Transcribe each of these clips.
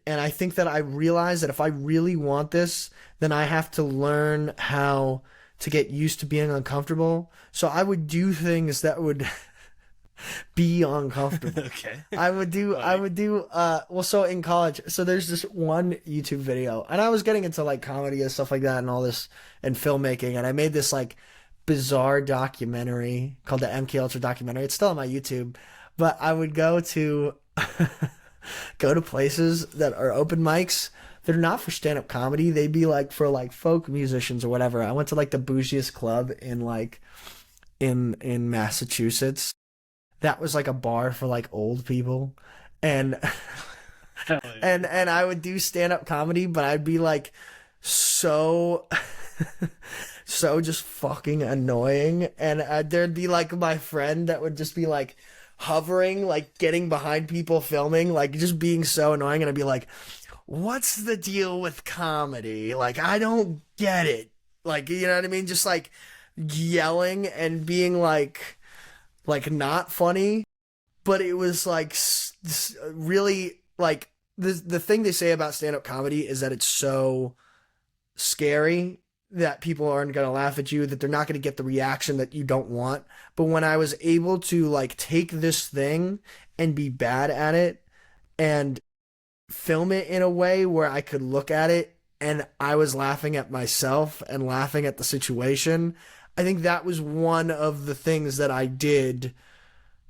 And I think that I realized that if I really want this, then I have to learn how to get used to being uncomfortable. So I would do things that would be uncomfortable. Okay. I would do well, so in college, so there's this one YouTube video, and I was getting into like comedy and stuff like that and all this and filmmaking, and I made this like bizarre documentary called the MK Ultra documentary. It's still on my YouTube, but I would go to go to places that are open mics. They're not for stand-up comedy. They'd be like for like folk musicians or whatever. I went to like the bougiest club in like in Massachusetts. That was like a bar for like old people. And Hell yeah. and I would do stand-up comedy, but I'd be like so so just fucking annoying. And there'd be like my friend that would just be like hovering, like getting behind people filming, like just being so annoying. And I'd be like, what's the deal with comedy? Like, I don't get it. Like, you know what I mean? Just like yelling and being like not funny. But it was like really like the thing they say about stand-up comedy is that it's so scary that people aren't going to laugh at you, that they're not going to get the reaction that you don't want. But when I was able to like take this thing and be bad at it and film it in a way where I could look at it and I was laughing at myself and laughing at the situation, I think that was one of the things that I did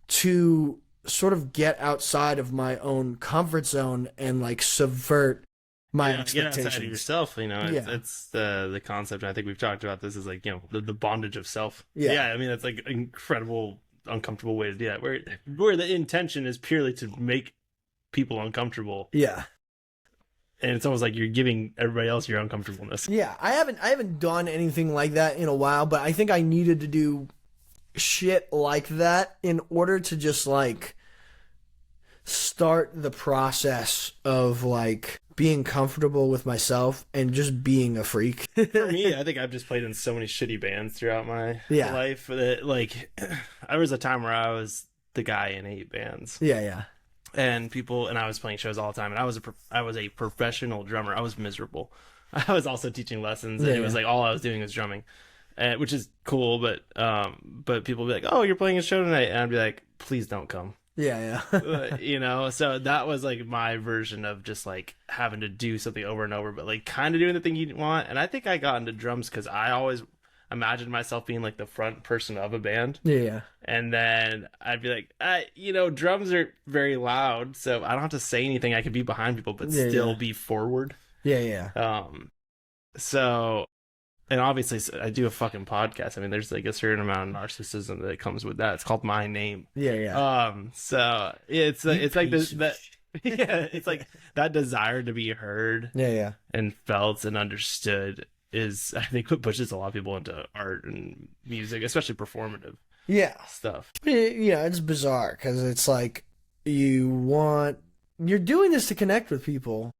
to sort of get outside of my own comfort zone and like subvert my expectations. Get outside of yourself, you know. It's the concept. I think we've talked about this is like, you know, the bondage of self. Yeah, I mean, that's like an incredible, uncomfortable way to do that. Where the intention is purely to make people uncomfortable. Yeah. And it's almost like you're giving everybody else your uncomfortableness. Yeah, I haven't done anything like that in a while, but I think I needed to do shit like that in order to just like start the process of like being comfortable with myself and just being a freak. For me, I think I've just played in so many shitty bands throughout my life that like there was a time where I was the guy in 8 bands. Yeah. And I was playing shows all the time, and I was a professional drummer. I was miserable. I was also teaching lessons, and it was like all I was doing was drumming, which is cool. But people would be like, "Oh, you're playing a show tonight," and I'd be like, "Please don't come." Yeah. You know, so that was like my version of just like having to do something over and over, but like kind of doing the thing you want. And I think I got into drums because I always imagined myself being like the front person of a band. Yeah. And then I'd be like, you know, drums are very loud, so I don't have to say anything. I could be behind people, but still be forward. Yeah. So, and obviously I do a fucking podcast. I mean, there's like a certain amount of narcissism that comes with that. It's called My Name. Yeah. So it's like this, that, it's like that desire to be heard. Yeah. And felt and understood is, I think, what pushes a lot of people into art and music, especially performative stuff. Yeah, it's bizarre because it's like you're doing this to connect with people,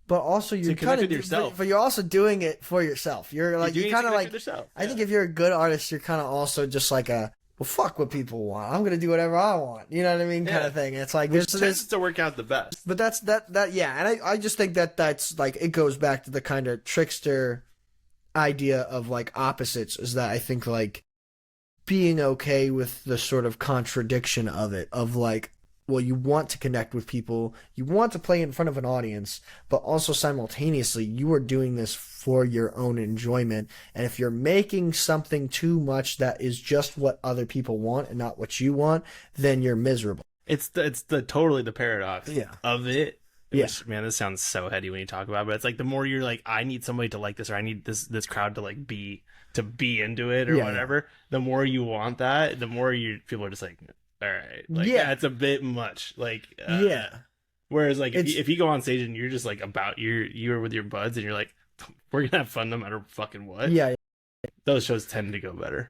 but also you're kind of yourself. But you're also doing it for yourself. You're kind of like I think if you're a good artist, you're kind of also just like well, fuck what people want. I'm gonna do whatever I want. You know what I mean, kind of thing. It's like this tends to work out the best. But that's yeah, and I just think that's like it goes back to the kind of trickster idea of like opposites, is that I think like being okay with the sort of contradiction of it, of like, well, you want to connect with people, you want to play in front of an audience, but also simultaneously you are doing this for your own enjoyment. And if you're making something too much that is just what other people want and not what you want, then you're miserable. It's totally the paradox of it. Yeah. Which, man, this sounds so heady when you talk about it, but it's like the more you're like, I need somebody to like this, or I need this crowd to like be into it or whatever, the more you want that, the more people are just like, all right, like it's a bit much. Like whereas like if you go on stage and you're just like you're with your buds and you're like, we're gonna have fun no matter fucking what. Yeah. Those shows tend to go better.